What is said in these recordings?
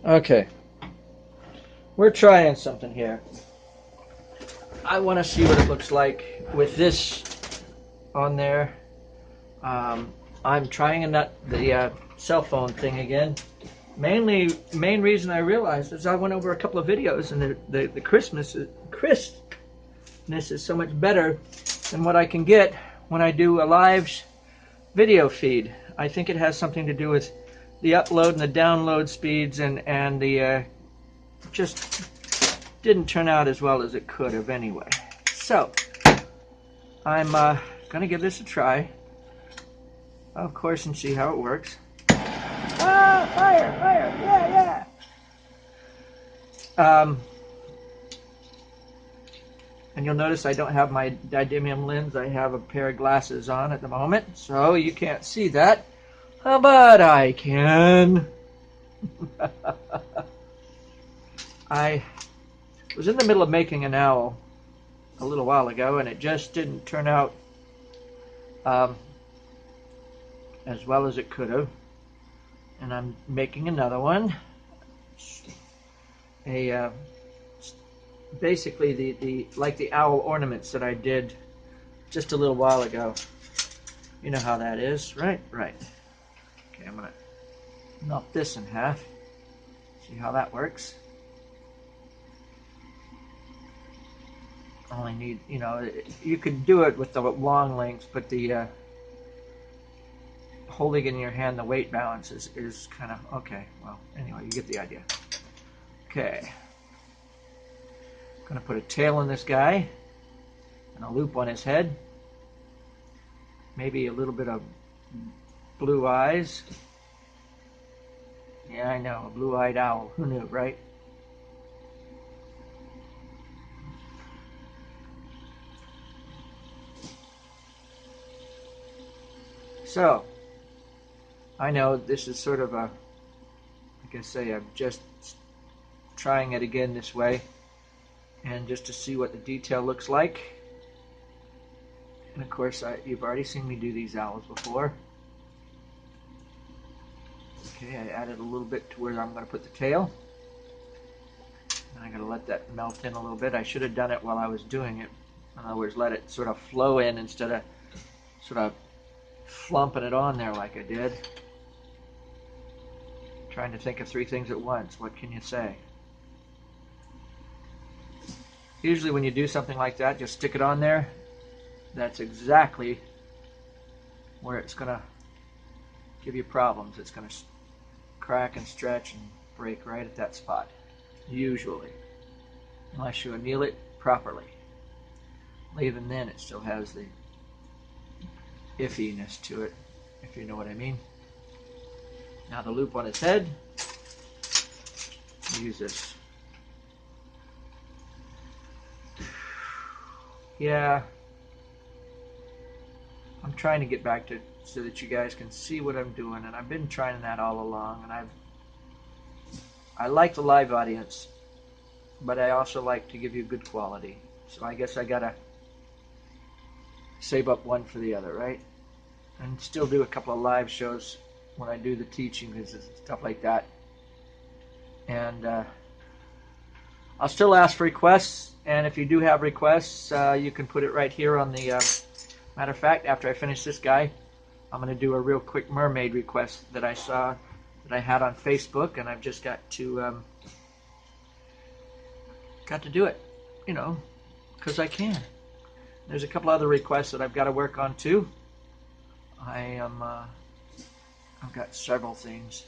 Okay, we're trying something here. I want to see what it looks like with this on there. Um, I'm trying the cell phone thing again. Main reason I realized is I went over a couple of videos, and the crispness is so much better than what I can get when I do a live video feed. I think it has something to do with the upload and the download speeds, and the just didn't turn out as well as it could have anyway. So I'm gonna give this a try, of course, and see how it works. Ah, fire, fire, yeah, yeah. And you'll notice I don't have my didymium lens. I have a pair of glasses on at the moment, so you can't see that. But I can. I was in the middle of making an owl a little while ago, and it just didn't turn out as well as it could have. And I'm making another one. Basically the like the owl ornaments that I did just a little while ago. You know how that is, right? Right. Okay, I'm gonna knock this in half. See how that works. Only need, you could do it with the long lengths, but the holding in your hand the weight balance is kind of okay. Well, anyway, you get the idea. Okay. I'm gonna put a tail on this guy and a loop on his head. Maybe a little bit of blue eyes. Yeah, I know, a blue-eyed owl. Who knew, right? So, I know this is sort of a, like I say, I'm just trying it again this way, and just to see what the detail looks like. And of course, you've already seen me do these owls before. Okay, I added a little bit to where I'm going to put the tail. And I'm going to let that melt in a little bit. I should have done it while I was doing it. In other words, let it sort of flow in instead of sort of flumping it on there like I did. Trying to think of three things at once. What can you say? Usually when you do something like that, just stick it on there. That's exactly where it's going to give you problems. It's going to crack and stretch and break right at that spot. Usually. Unless you anneal it properly. Even then it still has the iffiness to it, if you know what I mean. Now the loop on his head. Use this. Yeah. I'm trying to get back to so that you guys can see what I'm doing, and I've been trying that all along, and I like the live audience, but I also like to give you good quality. So I guess I gotta save up one for the other, right? And still do a couple of live shows when I do the teaching and stuff like that. And I'll still ask for requests, and if you do have requests, you can put it right here on the matter of fact, after I finish this guy, I'm going to do a real quick mermaid request that I saw that I had on Facebook, and I've just got to do it, because I can. There's a couple other requests that I've got to work on too. I've got several things.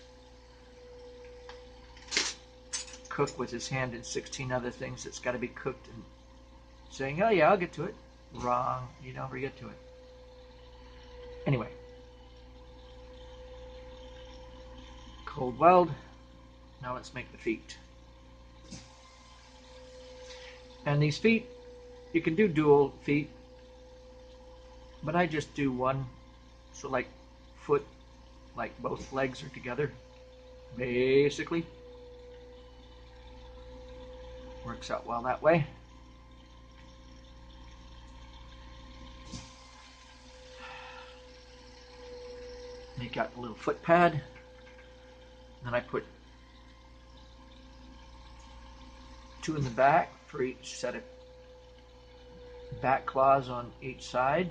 Cook with his hand in 16 other things that's got to be cooked, and saying, oh yeah, I'll get to it. Wrong. You never get to it. Anyway. Cold weld. Now let's make the feet. And these feet, you can do dual feet, but I just do one. So like foot, like both legs are together, basically. Works out well that way. Make out a little foot pad. Then I put 2 in the back for each set of back claws on each side,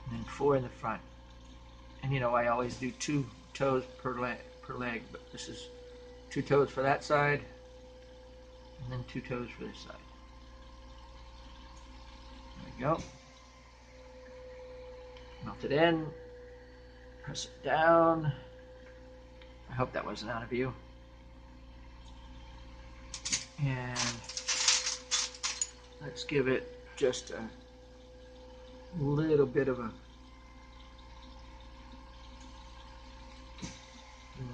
and then 4 in the front. And you know, I always do 2 toes per leg, but this is 2 toes for that side, and then 2 toes for this side. There we go. Melt it in, press it down. I hope that wasn't out of view. And let's give it just a little bit of a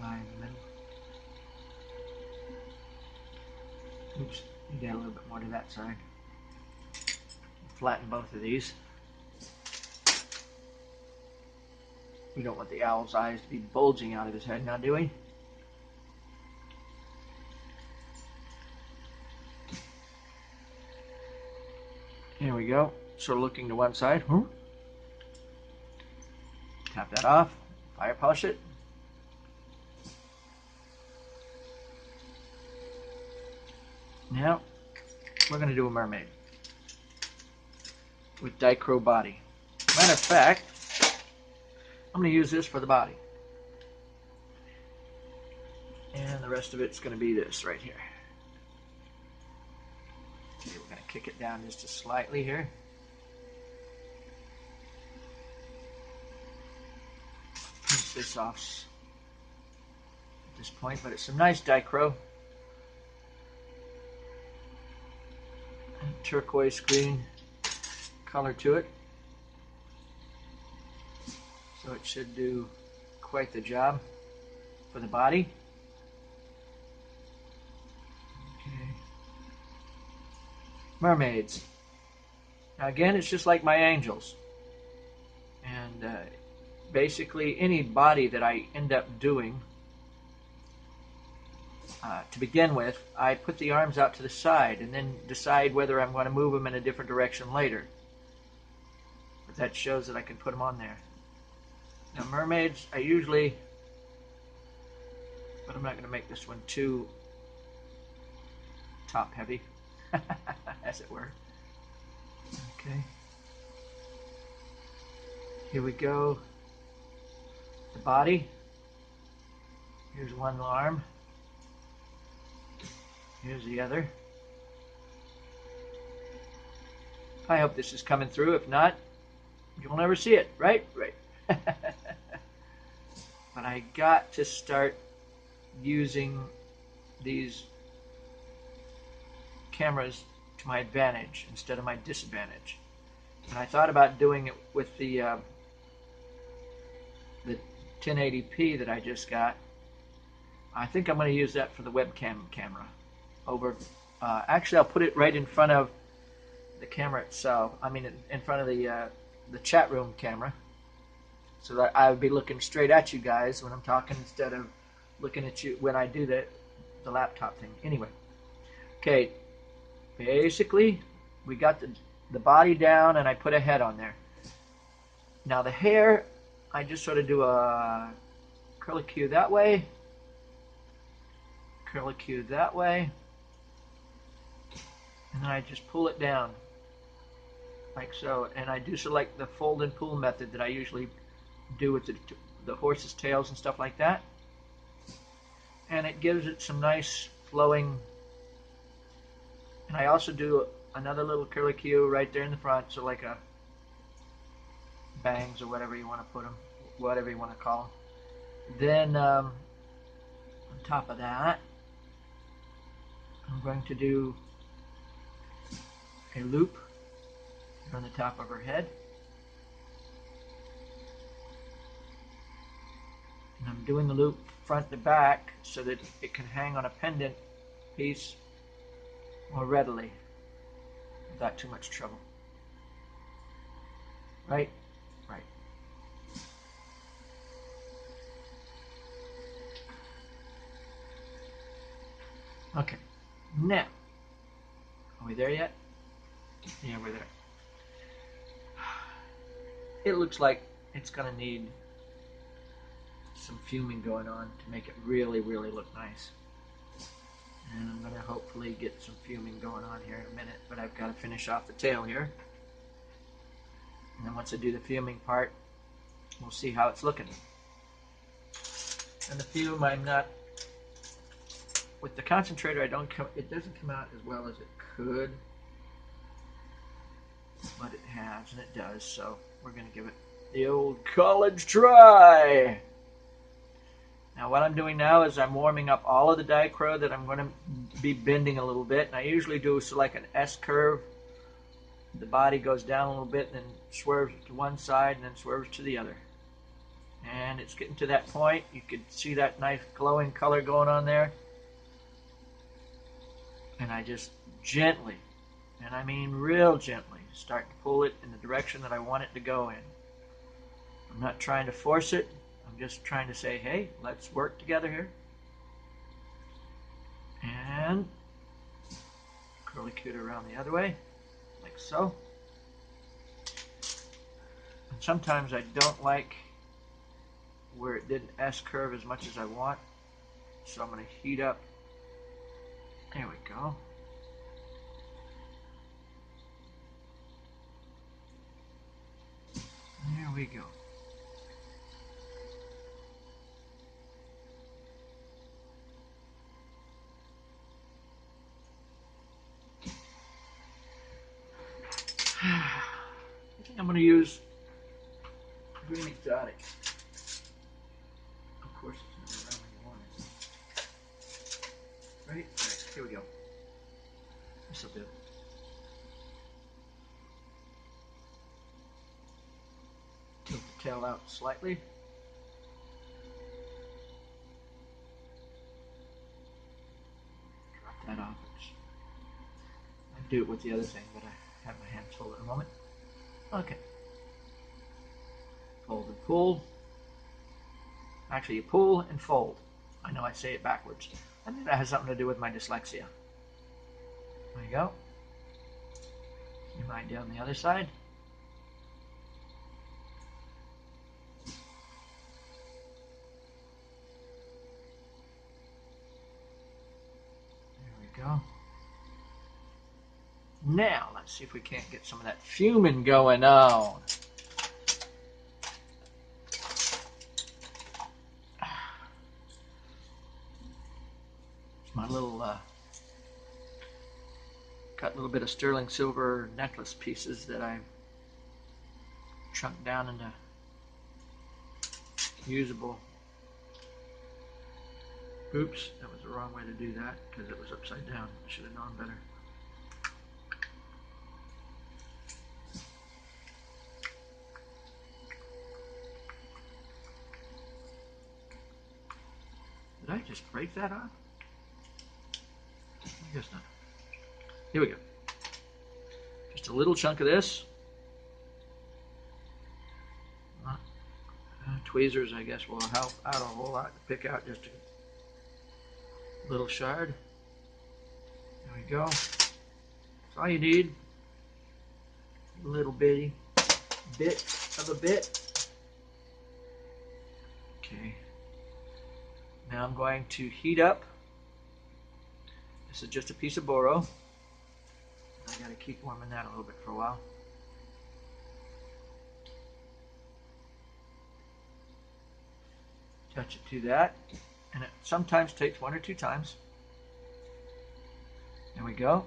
line in the middle. Oops, you get a little bit more to that side. Flatten both of these. We don't want the owl's eyes to be bulging out of his head now, do we? Here we go. Sort of looking to one side. Tap that off. Fire polish it. Now, we're going to do a mermaid with dichro body. Matter of fact, I'm going to use this for the body. And the rest of it's going to be this right here. Okay, we're going to kick it down just slightly here. Pinch this off at this point, but it's some nice dichro. Turquoise green color to it. So it should do quite the job for the body. Okay. Mermaids. Now again, it's just like my angels. And basically any body that I end up doing, to begin with, I put the arms out to the side and then decide whether I'm going to move them in a different direction later. But that shows that I can put them on there. Now mermaids, I usually, but I'm not going to make this one too top heavy, as it were. Okay. Here we go. The body. Here's one arm. Here's the other. I hope this is coming through. If not, you'll never see it, right? Right. But I got to start using these cameras to my advantage instead of my disadvantage. And I thought about doing it with the 1080p that I just got. I think I'm going to use that for the webcam camera. Actually, I'll put it right in front of the camera itself. I mean, in front of the chat room camera, so that I would be looking straight at you guys when I'm talking instead of looking at you when I do the laptop thing. Anyway, okay. Basically, we got the body down, and I put a head on there. Now the hair, I just sort of do a curlicue that way, curlicue that way. And then I just pull it down, like so. And I do select the fold and pull method that I usually do with the horse's tails and stuff like that. And it gives it some nice flowing. And I also do another little curlicue right there in the front, so like a bangs or whatever you want to put them, whatever you want to call them. Then on top of that, I'm going to do a loop on the top of her head. And I'm doing the loop front to back so that it can hang on a pendant piece more readily without too much trouble. Right? Right. Okay. Now, are we there yet? Yeah, we're there. It looks like it's going to need some fuming going on to make it really, really look nice. And I'm going to hopefully get some fuming going on here in a minute, but I've got to finish off the tail here. And then once I do the fuming part, we'll see how it's looking. And the fume, I'm not, with the concentrator, it doesn't come out as well as it could, but it has, and it does, so we're going to give it the old college try. Now what I'm doing now is I'm warming up all of the dichro that I'm going to be bending a little bit, and I usually do so like an S curve. The body goes down a little bit and then swerves to one side and then swerves to the other. And it's getting to that point. You can see that nice glowing color going on there. And I just gently, and I mean real gently, start to pull it in the direction that I want it to go in. I'm not trying to force it. I'm just trying to say, hey, let's work together here. And curlicue it around the other way, like so. And sometimes I don't like where it didn't S-curve as much as I want. So I'm going to heat up. There we go. There we go. I think I'm going to use green exotic. Of course, it's not around when you want it. Right? Alright, here we go. This will do. Tilt the tail out slightly. Drop that off. I'd do it with the other thing, but I have my hands full at the moment. Okay. Fold and pull. Actually, you pull and fold. I know I say it backwards. I think that has something to do with my dyslexia. There you go. You might down the other side. There we go. Now, let's see if we can't get some of that fuming going on. It's my little, got a little bit of sterling silver necklace pieces that I chunked down into usable. Oops, that was the wrong way to do that because it was upside down. I should have known better. Did I just break that off? I guess not. Here we go. Just a little chunk of this. Tweezers, I guess, will help out a whole lot to pick out just a little shard. There we go. That's all you need. A little bitty bit of a bit. Okay. Now I'm going to heat up. This is just a piece of boro. I got to keep warming that a little bit for a while. Touch it to that, and it sometimes takes 1 or 2 times. There we go.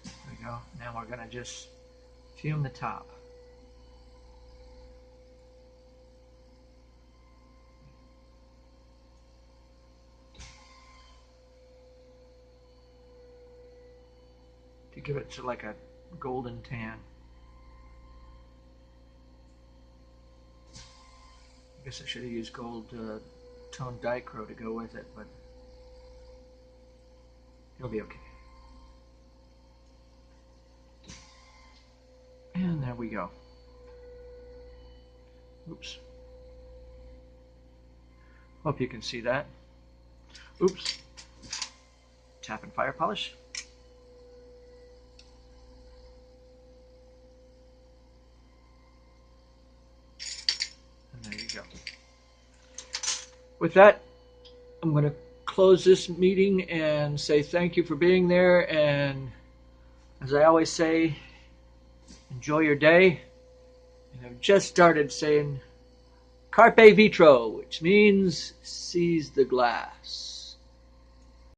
There we go. Now we're going to just fume the top. To give it to like a golden tan. I guess I should have used gold toned dichro to go with it, but it'll be okay. And there we go. Oops. Hope you can see that. Oops. Tap and fire polish. And there you go. with that, I'm going to close this meeting and say thank you for being there. And as I always say, enjoy your day. And I've just started saying carpe vitro, which means seize the glass.